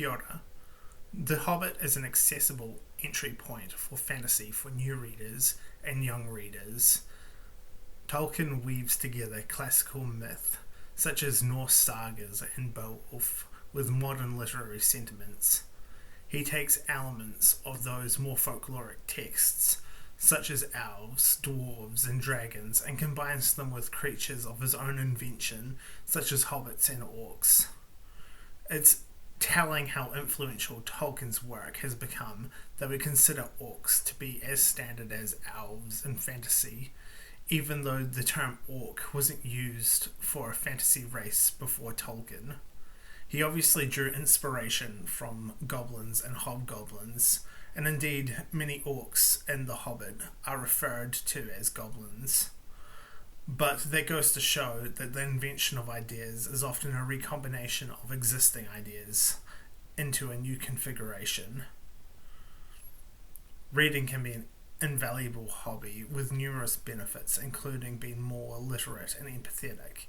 Kia ora. The Hobbit is an accessible entry point for fantasy for new readers and young readers. Tolkien weaves together classical myth, such as Norse sagas and Beowulf, with modern literary sentiments. He takes elements of those more folkloric texts, such as elves, dwarves, and dragons, and combines them with creatures of his own invention, such as hobbits and orcs. It's telling how influential Tolkien's work has become that we consider orcs to be as standard as elves in fantasy, even though the term orc wasn't used for a fantasy race before Tolkien. He obviously drew inspiration from goblins and hobgoblins, and indeed many orcs in The Hobbit are referred to as goblins. But that goes to show that the invention of ideas is often a recombination of existing ideas into a new configuration. Reading can be an invaluable hobby with numerous benefits, including being more literate and empathetic.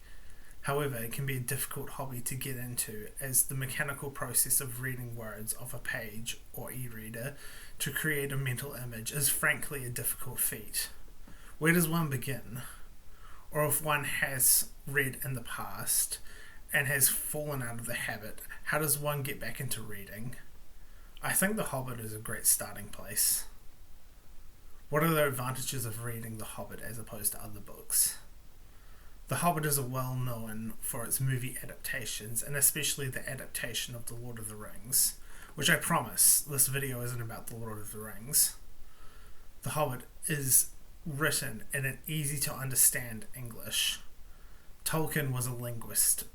However, it can be a difficult hobby to get into, as the mechanical process of reading words off a page or e-reader to create a mental image is frankly a difficult feat. Where does one begin? Or if one has read in the past and has fallen out of the habit, how does one get back into reading? I think The Hobbit is a great starting place. What are the advantages of reading The Hobbit as opposed to other books? The Hobbit is well known for its movie adaptations, and especially the adaptation of The Lord of the Rings, which I promise this video isn't about The Lord of the Rings. The Hobbit is written in an easy to understand English. Tolkien was a linguist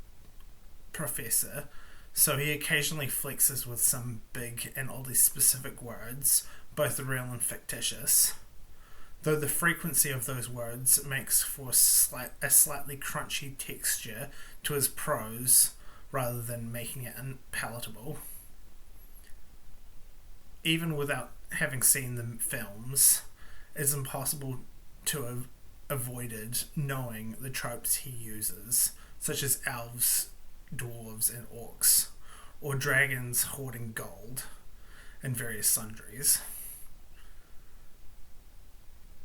professor, so he occasionally flexes with some big and oddly specific words, both real and fictitious, though the frequency of those words makes for a slightly crunchy texture to his prose rather than making it unpalatable. Even without having seen the films, it's impossible to have avoided knowing the tropes he uses, such as elves, dwarves, and orcs, or dragons hoarding gold, and various sundries.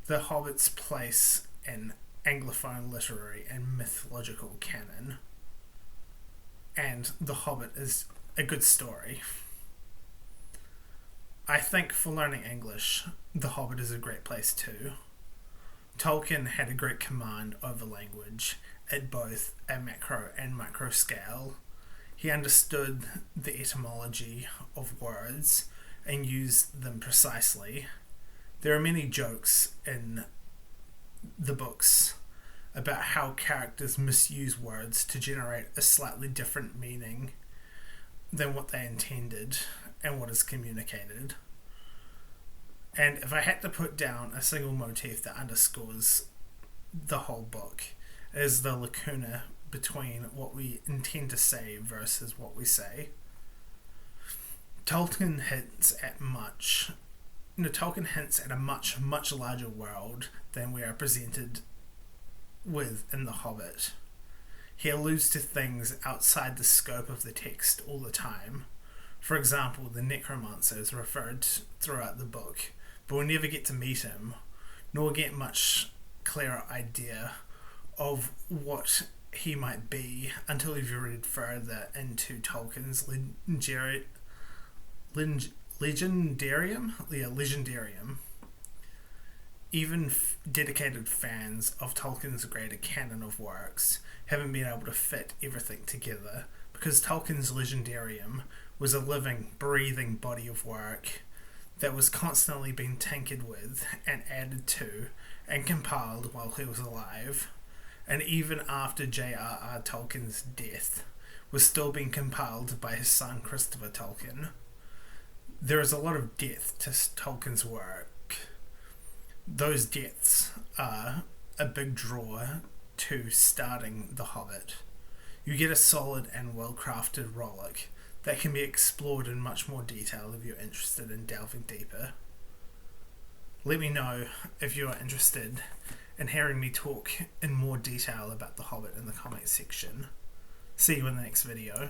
The Hobbit's place in Anglophone literary and mythological canon, and The Hobbit is a good story. I think for learning English, The Hobbit is a great place too. Tolkien had a great command over language at both a macro and micro scale. He understood the etymology of words and used them precisely. There are many jokes in the books about how characters misuse words to generate a slightly different meaning than what they intended and what is communicated. And if I had to put down a single motif that underscores the whole book, it is the lacuna between what we intend to say versus what we say. Tolkien hints at a much larger world than we are presented with in The Hobbit. He alludes to things outside the scope of the text all the time. For example, the necromancer is referred to throughout the book, but we never get to meet him, nor get much clearer idea of what he might be until you've read further into Tolkien's Legendarium. Even dedicated fans of Tolkien's greater canon of works haven't been able to fit everything together, because Tolkien's Legendarium was a living, breathing body of work that was constantly being tinkered with and added to and compiled while he was alive, and even after J.R.R. Tolkien's death was still being compiled by his son Christopher Tolkien. There is a lot of depth to Tolkien's work. Those depths are a big draw to starting The Hobbit. You get a solid and well-crafted rollick that can be explored in much more detail if you're interested in delving deeper. Let me know if you are interested in hearing me talk in more detail about The Hobbit in the comments section. See you in the next video.